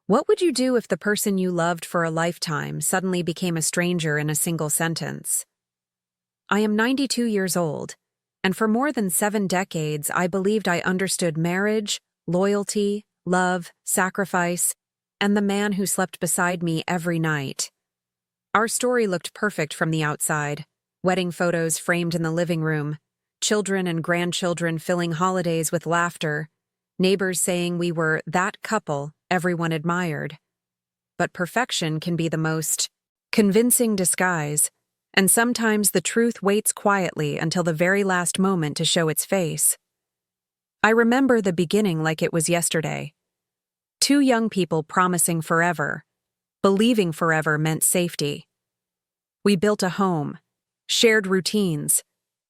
What would you do if the person you loved for a lifetime suddenly became a stranger in a single sentence? I am 92 years old, and for more than 7 decades I believed I understood marriage, loyalty, love, sacrifice, and the man who slept beside me every night. Our story looked perfect from the outside: wedding photos framed in the living room, children and grandchildren filling holidays with laughter, neighbors saying we were that couple everyone admired. But perfection can be the most convincing disguise, and sometimes the truth waits quietly until the very last moment to show its face. I remember the beginning like it was yesterday. 2 young people promising forever, believing forever meant safety. We built a home, shared routines,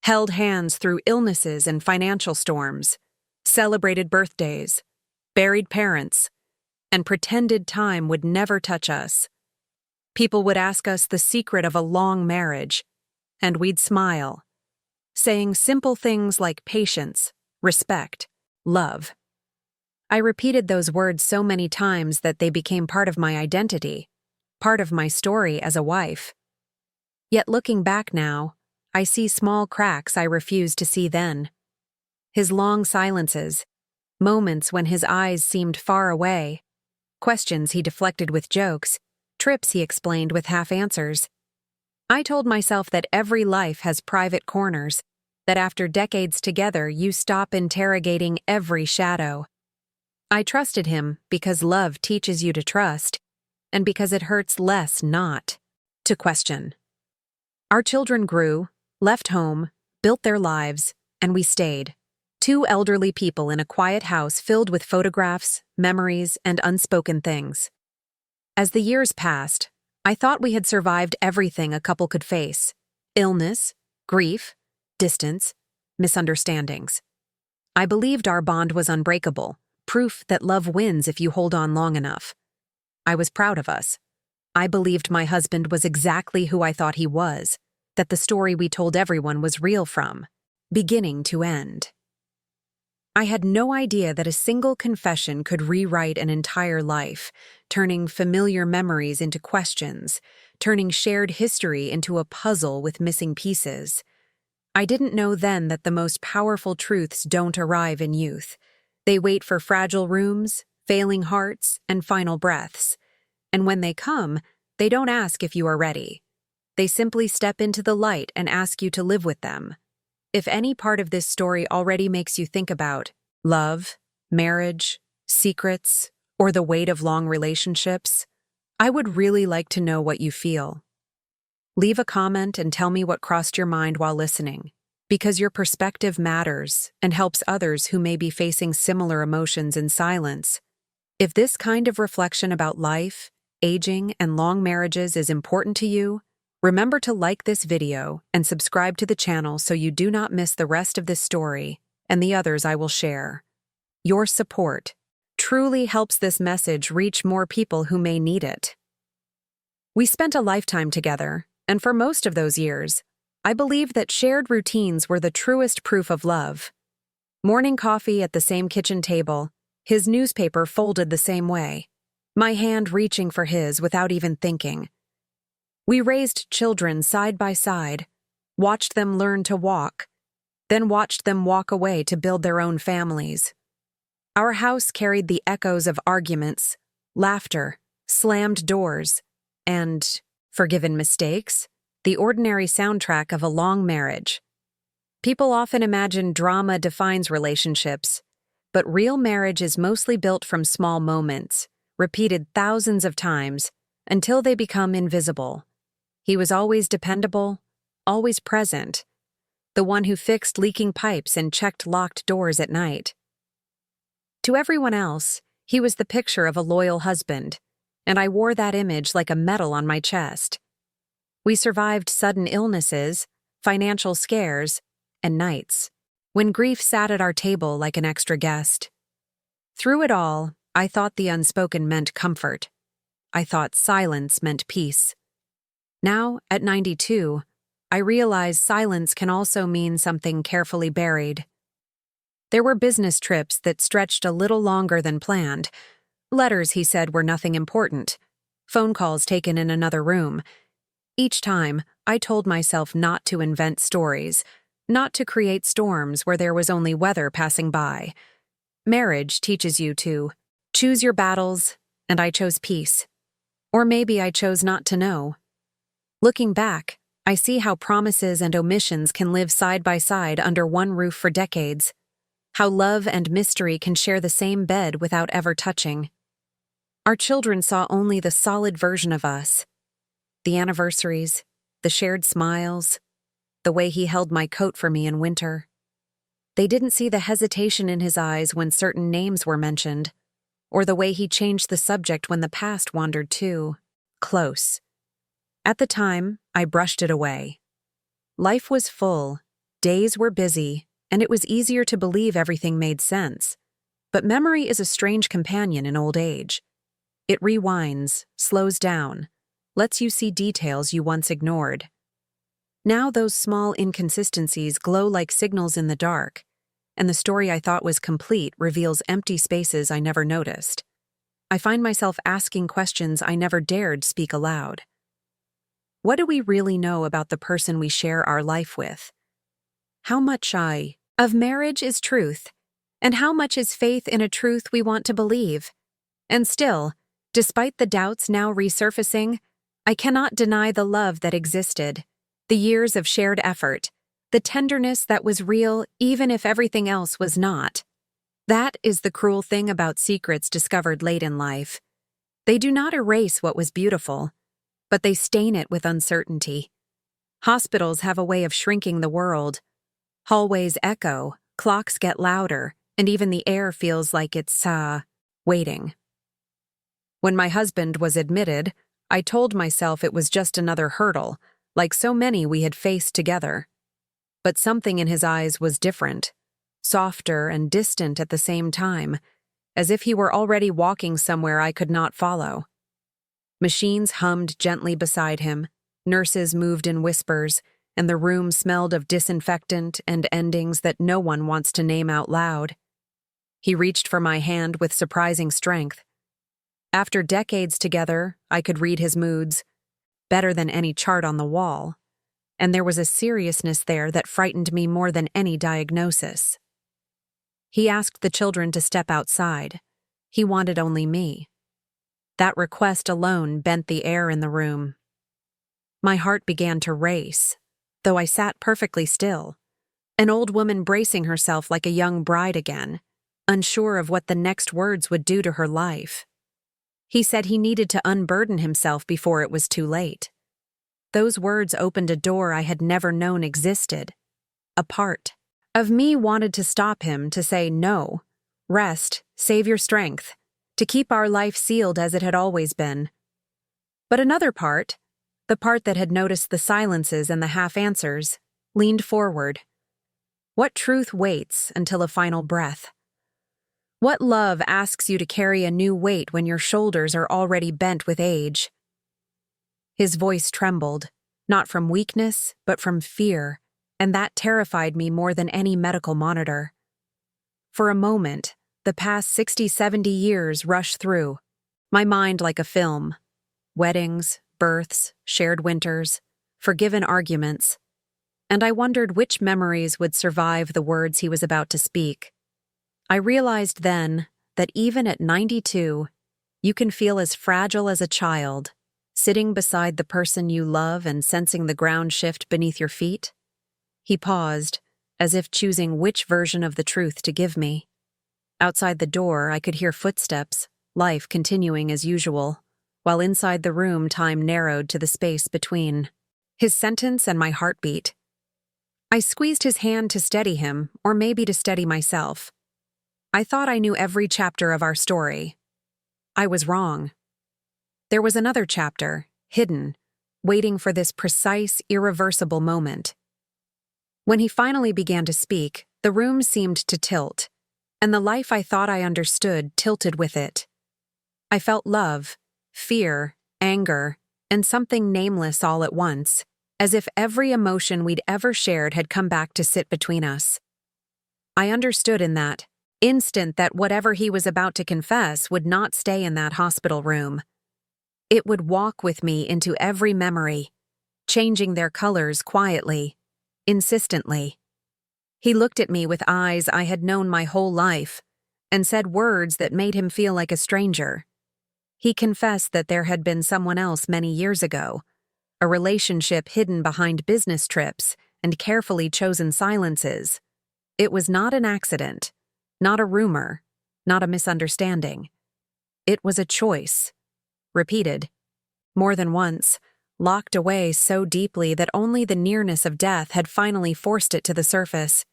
held hands through illnesses and financial storms, celebrated birthdays, buried parents, and pretended time would never touch us. People would ask us the secret of a long marriage, and we'd smile, saying simple things like patience, respect, love. I repeated those words so many times that they became part of my identity, part of my story as a wife. Yet looking back now, I see small cracks I refused to see then. His long silences, moments when his eyes seemed far away, questions he deflected with jokes, trips he explained with half answers. I told myself that every life has private corners, that after decades together you stop interrogating every shadow. I trusted him because love teaches you to trust, and because it hurts less not to question. Our children grew, left home, built their lives, and we stayed. 2 elderly people in a quiet house filled with photographs, memories, and unspoken things. As the years passed, I thought we had survived everything a couple could face: illness, grief, distance, misunderstandings. I believed our bond was unbreakable, proof that love wins if you hold on long enough. I was proud of us. I believed my husband was exactly who I thought he was, that the story we told everyone was real from beginning to end. I had no idea that a single confession could rewrite an entire life, turning familiar memories into questions, turning shared history into a puzzle with missing pieces. I didn't know then that the most powerful truths don't arrive in youth. They wait for fragile rooms, failing hearts, and final breaths. And when they come, they don't ask if you are ready. They simply step into the light and ask you to live with them. If any part of this story already makes you think about love, marriage, secrets, or the weight of long relationships, I would really like to know what you feel. Leave a comment and tell me what crossed your mind while listening, because your perspective matters and helps others who may be facing similar emotions in silence. If this kind of reflection about life, aging, and long marriages is important to you, remember to like this video and subscribe to the channel so you do not miss the rest of this story and the others I will share. Your support truly helps this message reach more people who may need it. We spent a lifetime together, and for most of those years, I believed that shared routines were the truest proof of love. Morning coffee at the same kitchen table, his newspaper folded the same way, my hand reaching for his without even thinking. We raised children side by side, watched them learn to walk, then watched them walk away to build their own families. Our house carried the echoes of arguments, laughter, slammed doors, and, forgiven mistakes, the ordinary soundtrack of a long marriage. People often imagine drama defines relationships, but real marriage is mostly built from small moments, repeated thousands of times, until they become invisible. He was always dependable, always present, the one who fixed leaking pipes and checked locked doors at night. To everyone else, he was the picture of a loyal husband, and I wore that image like a medal on my chest. We survived sudden illnesses, financial scares, and nights when grief sat at our table like an extra guest. Through it all, I thought the unspoken meant comfort. I thought silence meant peace. Now, at 92, I realize silence can also mean something carefully buried. There were business trips that stretched a little longer than planned, Letters, he said, were nothing important. Phone calls taken in another room. Each time, I told myself not to invent stories, not to create storms where there was only weather passing by. Marriage teaches you to choose your battles, and I chose peace. Or maybe I chose not to know. Looking back, I see how promises and omissions can live side by side under one roof for decades. How love and mystery can share the same bed without ever touching. Our children saw only the solid version of us. The anniversaries, the shared smiles, the way he held my coat for me in winter. They didn't see the hesitation in his eyes when certain names were mentioned, or the way he changed the subject when the past wandered too close. At the time, I brushed it away. Life was full, days were busy, and it was easier to believe everything made sense. But memory is a strange companion in old age. It rewinds, slows down, lets you see details you once ignored. Now those small inconsistencies glow like signals in the dark, and the story I thought was complete reveals empty spaces I never noticed. I find myself asking questions I never dared speak aloud. What do we really know about the person we share our life with? How much of marriage is truth, and how much is faith in a truth we want to believe? And still, despite the doubts now resurfacing, I cannot deny the love that existed, the years of shared effort, the tenderness that was real even if everything else was not. That is the cruel thing about secrets discovered late in life. They do not erase what was beautiful, but they stain it with uncertainty. Hospitals have a way of shrinking the world. Hallways echo, clocks get louder, and even the air feels like it's, waiting. When my husband was admitted, I told myself it was just another hurdle, like so many we had faced together. But something in his eyes was different, softer and distant at the same time, as if he were already walking somewhere I could not follow. Machines hummed gently beside him, nurses moved in whispers, and the room smelled of disinfectant and endings that no one wants to name out loud. He reached for my hand with surprising strength. After decades together, I could read his moods, better than any chart on the wall, and there was a seriousness there that frightened me more than any diagnosis. He asked the children to step outside. He wanted only me. That request alone bent the air in the room. My heart began to race, though I sat perfectly still, an old woman bracing herself like a young bride again, unsure of what the next words would do to her life. He said he needed to unburden himself before it was too late. Those words opened a door I had never known existed. A part of me wanted to stop him, to say no, rest, save your strength, to keep our life sealed as it had always been. But another part, the part that had noticed the silences and the half-answers, leaned forward. What truth waits until a final breath? What love asks you to carry a new weight when your shoulders are already bent with age? His voice trembled, not from weakness, but from fear, and that terrified me more than any medical monitor. For a moment, the past 60, 70 years rushed through, my mind like a film. Weddings, births, shared winters, forgiven arguments. And I wondered which memories would survive the words he was about to speak. I realized then that even at 92, you can feel as fragile as a child, sitting beside the person you love and sensing the ground shift beneath your feet. He paused, as if choosing which version of the truth to give me. Outside the door, I could hear footsteps, life continuing as usual, while inside the room time narrowed to the space between his sentence and my heartbeat. I squeezed his hand to steady him, or maybe to steady myself. I thought I knew every chapter of our story. I was wrong. There was another chapter, hidden, waiting for this precise, irreversible moment. When he finally began to speak, the room seemed to tilt, and the life I thought I understood tilted with it. I felt love, fear, anger, and something nameless all at once, as if every emotion we'd ever shared had come back to sit between us. I understood in that, Instant that whatever he was about to confess would not stay in that hospital room. It would walk with me into every memory, changing their colors quietly, insistently. He looked at me with eyes I had known my whole life, and said words that made him feel like a stranger. He confessed that there had been someone else many years ago, a relationship hidden behind business trips and carefully chosen silences. It was not an accident, not a rumor, not a misunderstanding. It was a choice. Repeated. More than once, locked away so deeply that only the nearness of death had finally forced it to the surface.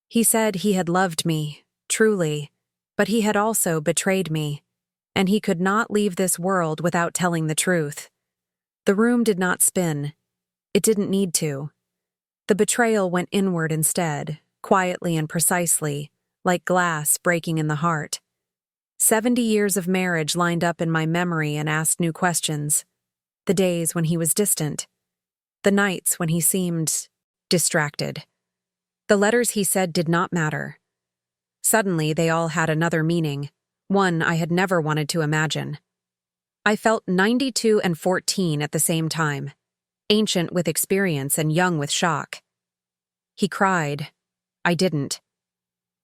He said he had loved me, truly, but he had also betrayed me, and he could not leave this world without telling the truth. The room did not spin. It didn't need to. The betrayal went inward instead, quietly and precisely, like glass breaking in the heart. 70 years of marriage lined up in my memory and asked new questions. The days when he was distant. The nights when he seemed distracted. The letters he said did not matter. Suddenly, they all had another meaning, one I had never wanted to imagine. I felt 92 and 14 at the same time, ancient with experience and young with shock. He cried. I didn't.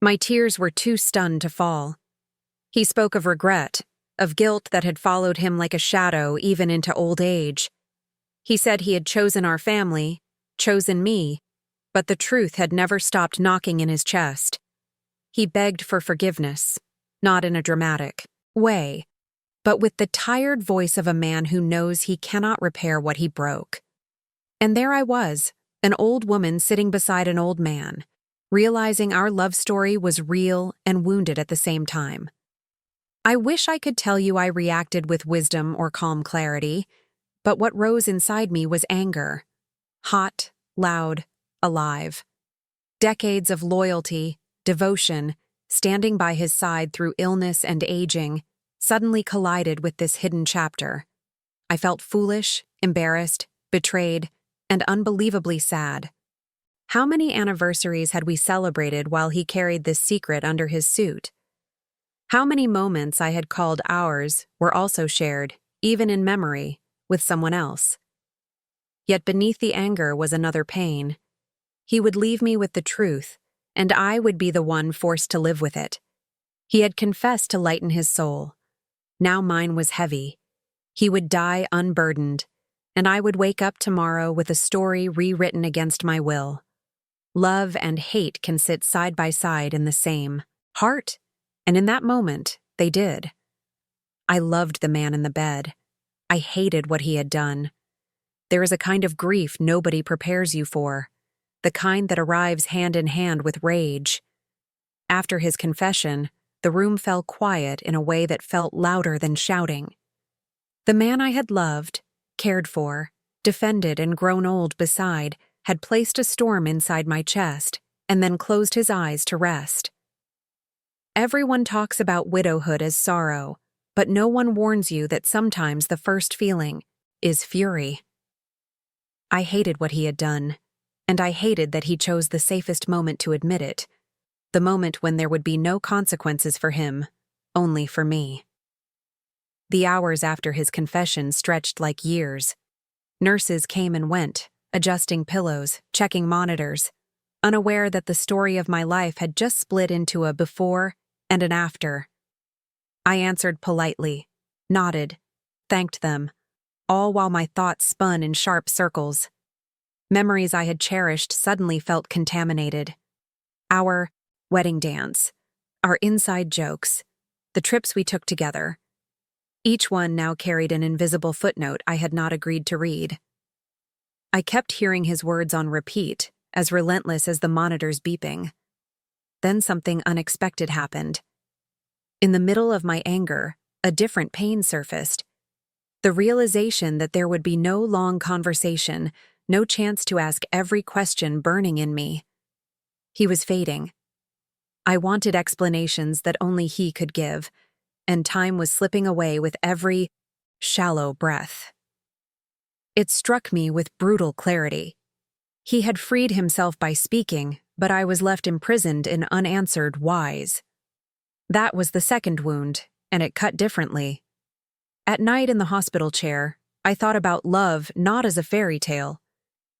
My tears were too stunned to fall. He spoke of regret, of guilt that had followed him like a shadow even into old age. He said he had chosen our family, chosen me, but the truth had never stopped knocking in his chest. He begged for forgiveness, not in a dramatic way, but with the tired voice of a man who knows he cannot repair what he broke. And there I was, an old woman sitting beside an old man, realizing our love story was real and wounded at the same time. I wish I could tell you I reacted with wisdom or calm clarity, but what rose inside me was anger. Hot, loud, alive. Decades of loyalty, devotion, standing by his side through illness and aging, suddenly collided with this hidden chapter. I felt foolish, embarrassed, betrayed, and unbelievably sad. How many anniversaries had we celebrated while he carried this secret under his suit? How many moments I had called ours were also shared, even in memory, with someone else? Yet beneath the anger was another pain. He would leave me with the truth, and I would be the one forced to live with it. He had confessed to lighten his soul. Now mine was heavy. He would die unburdened, and I would wake up tomorrow with a story rewritten against my will. Love and hate can sit side by side in the same heart, and in that moment, they did. I loved the man in the bed. I hated what he had done. There is a kind of grief nobody prepares you for, the kind that arrives hand in hand with rage. After his confession, the room fell quiet in a way that felt louder than shouting. The man I had loved, cared for, defended and grown old beside, had placed a storm inside my chest and then closed his eyes to rest. Everyone talks about widowhood as sorrow, but no one warns you that sometimes the first feeling is fury. I hated what he had done, and I hated that he chose the safest moment to admit it, the moment when there would be no consequences for him, only for me. The hours after his confession stretched like years. Nurses came and went, adjusting pillows, checking monitors, unaware that the story of my life had just split into a before and an after. I answered politely, nodded, thanked them, all while my thoughts spun in sharp circles. Memories I had cherished suddenly felt contaminated. Our wedding dance, our inside jokes, the trips we took together. Each one now carried an invisible footnote I had not agreed to read. I kept hearing his words on repeat, as relentless as the monitor's beeping. Then something unexpected happened. In the middle of my anger, a different pain surfaced. The realization that there would be no long conversation, no chance to ask every question burning in me. He was fading. I wanted explanations that only he could give, and time was slipping away with every shallow breath. It struck me with brutal clarity. He had freed himself by speaking, but I was left imprisoned in unanswered whys. That was the second wound, and it cut differently. At night in the hospital chair, I thought about love not as a fairy tale,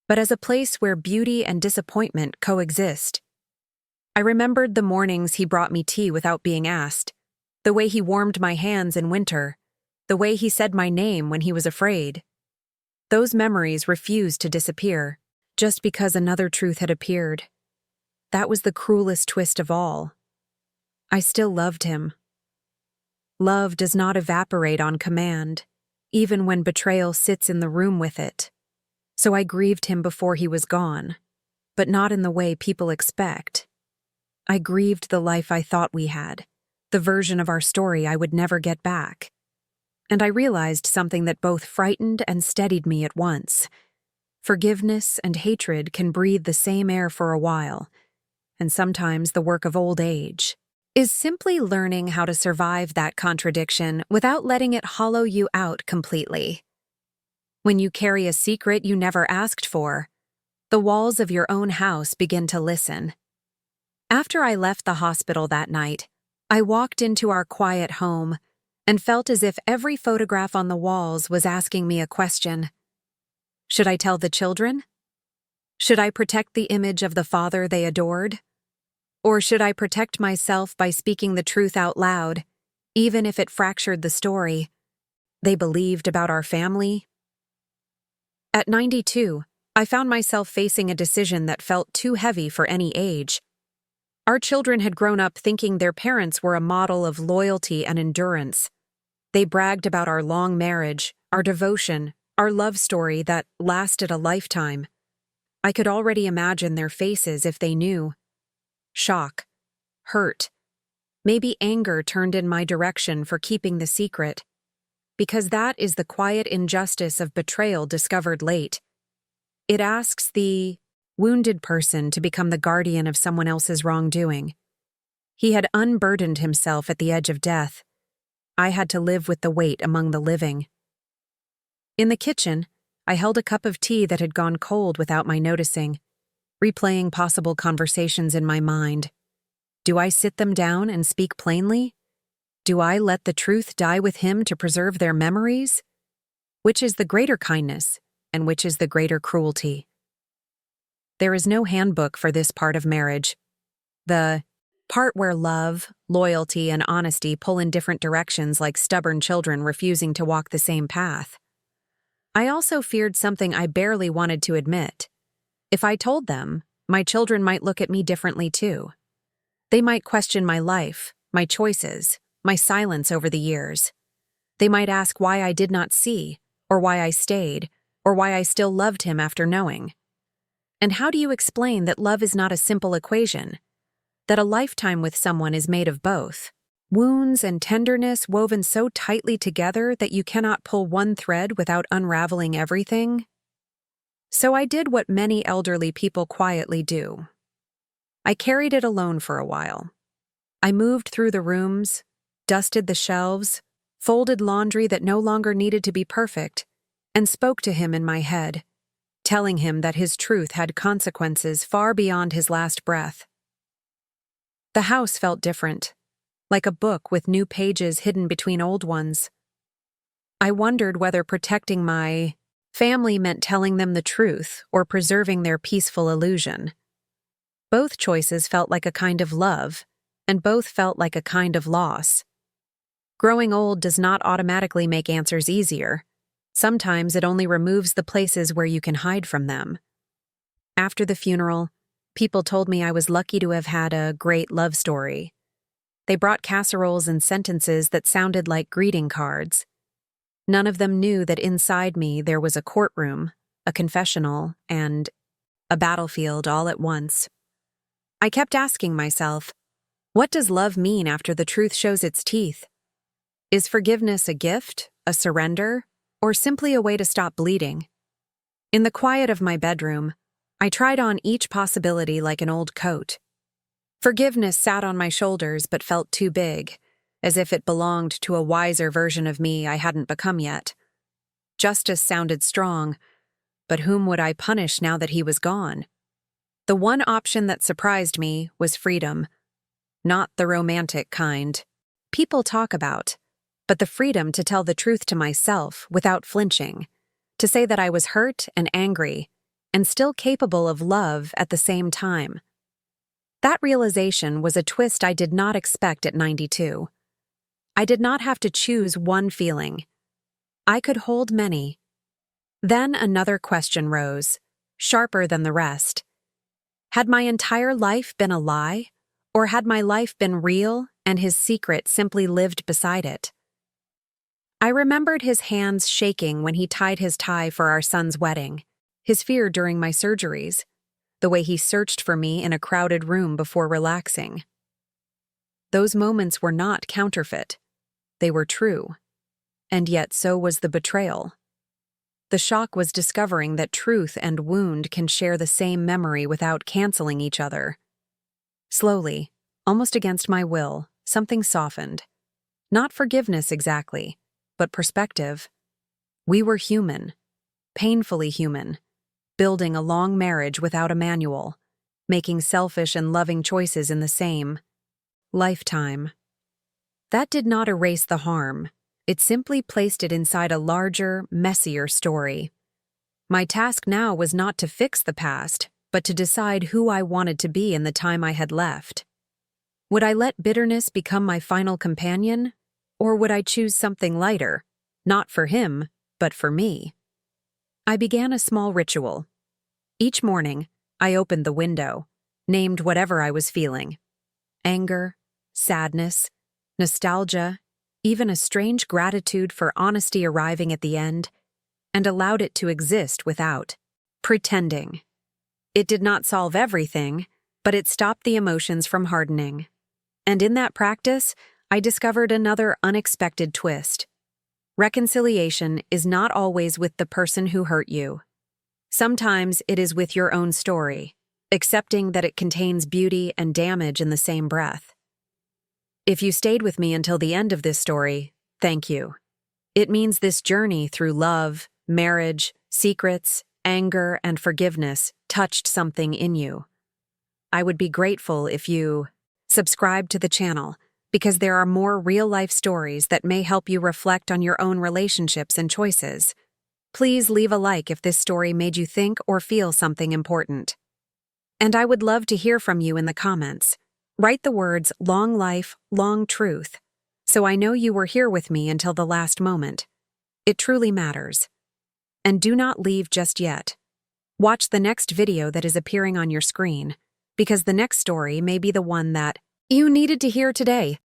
but as a place where beauty and disappointment coexist. I remembered the mornings he brought me tea without being asked, the way he warmed my hands in winter, the way he said my name when he was afraid. Those memories refused to disappear, just because another truth had appeared. That was the cruelest twist of all. I still loved him. Love does not evaporate on command, even when betrayal sits in the room with it. So I grieved him before he was gone, but not in the way people expect. I grieved the life I thought we had, the version of our story I would never get back. And I realized something that both frightened and steadied me at once. Forgiveness and hatred can breathe the same air for a while, and sometimes the work of old age is simply learning how to survive that contradiction without letting it hollow you out completely. When you carry a secret you never asked for, the walls of your own house begin to listen. After I left the hospital that night, I walked into our quiet home and felt as if every photograph on the walls was asking me a question. Should I tell the children? Should I protect the image of the father they adored? Or should I protect myself by speaking the truth out loud, even if it fractured the story they believed about our family? At 92, I found myself facing a decision that felt too heavy for any age. Our children had grown up thinking their parents were a model of loyalty and endurance. They bragged about our long marriage, our devotion, our love story that lasted a lifetime. I could already imagine their faces if they knew. Shock, hurt, maybe anger turned in my direction for keeping the secret. Because that is the quiet injustice of betrayal discovered late. It asks the wounded person to become the guardian of someone else's wrongdoing. He had unburdened himself at the edge of death. I had to live with the weight among the living. In the kitchen, I held a cup of tea that had gone cold without my noticing, replaying possible conversations in my mind. Do I sit them down and speak plainly? Do I let the truth die with him to preserve their memories? Which is the greater kindness, and which is the greater cruelty? There is no handbook for this part of marriage. The part where love, loyalty, and honesty pull in different directions like stubborn children refusing to walk the same path. I also feared something I barely wanted to admit. If I told them, my children might look at me differently too. They might question my life, my choices, my silence over the years. They might ask why I did not see, or why I stayed, or why I still loved him after knowing. And how do you explain that love is not a simple equation? That a lifetime with someone is made of both? Wounds and tenderness woven so tightly together that you cannot pull one thread without unraveling everything? So I did what many elderly people quietly do. I carried it alone for a while. I moved through the rooms, dusted the shelves, folded laundry that no longer needed to be perfect, and spoke to him in my head, telling him that his truth had consequences far beyond his last breath. The house felt different, like a book with new pages hidden between old ones. I wondered whether protecting my family meant telling them the truth or preserving their peaceful illusion. Both choices felt like a kind of love, and both felt like a kind of loss. Growing old does not automatically make answers easier. Sometimes it only removes the places where you can hide from them. After the funeral, people told me I was lucky to have had a great love story. They brought casseroles and sentences that sounded like greeting cards. None of them knew that inside me there was a courtroom, a confessional, and a battlefield all at once. I kept asking myself, what does love mean after the truth shows its teeth? Is forgiveness a gift, a surrender, or simply a way to stop bleeding? In the quiet of my bedroom, I tried on each possibility like an old coat. Forgiveness sat on my shoulders but felt too big, as if it belonged to a wiser version of me I hadn't become yet. Justice sounded strong, but whom would I punish now that he was gone? The one option that surprised me was freedom. not the romantic kind people talk about, but the freedom to tell the truth to myself without flinching, to say that I was hurt and angry, and still capable of love at the same time. That realization was a twist I did not expect at 92. I did not have to choose one feeling. I could hold many. Then another question rose, sharper than the rest. Had my entire life been a lie, or had my life been real and his secret simply lived beside it? I remembered his hands shaking when he tied his tie for our son's wedding, his fear during my surgeries, the way he searched for me in a crowded room before relaxing. Those moments were not counterfeit. They were true. And yet so was the betrayal. The shock was discovering that truth and wound can share the same memory without canceling each other. Slowly, almost against my will, something softened. Not forgiveness exactly, but perspective. We were human, painfully human, building a long marriage without a manual, making selfish and loving choices in the same lifetime. That did not erase the harm. It simply placed it inside a larger, messier story. My task now was not to fix the past, but to decide who I wanted to be in the time I had left. Would I let bitterness become my final companion, or would I choose something lighter, not for him, but for me? I began a small ritual. Each morning, I opened the window, named whatever I was feeling: anger, sadness, nostalgia, even a strange gratitude for honesty arriving at the end, and allowed it to exist without pretending. It did not solve everything, but it stopped the emotions from hardening. And in that practice, I discovered another unexpected twist. Reconciliation is not always with the person who hurt you. Sometimes it is with your own story, accepting that it contains beauty and damage in the same breath. If you stayed with me until the end of this story, thank you. It means this journey through love, marriage, secrets, anger, and forgiveness touched something in you. I would be grateful if you subscribe to the channel, because there are more real-life stories that may help you reflect on your own relationships and choices. Please leave a like if this story made you think or feel something important. And I would love to hear from you in the comments. Write the words "long life, long truth," so I know you were here with me until the last moment. It truly matters. And do not leave just yet. Watch the next video that is appearing on your screen, because the next story may be the one that you needed to hear today.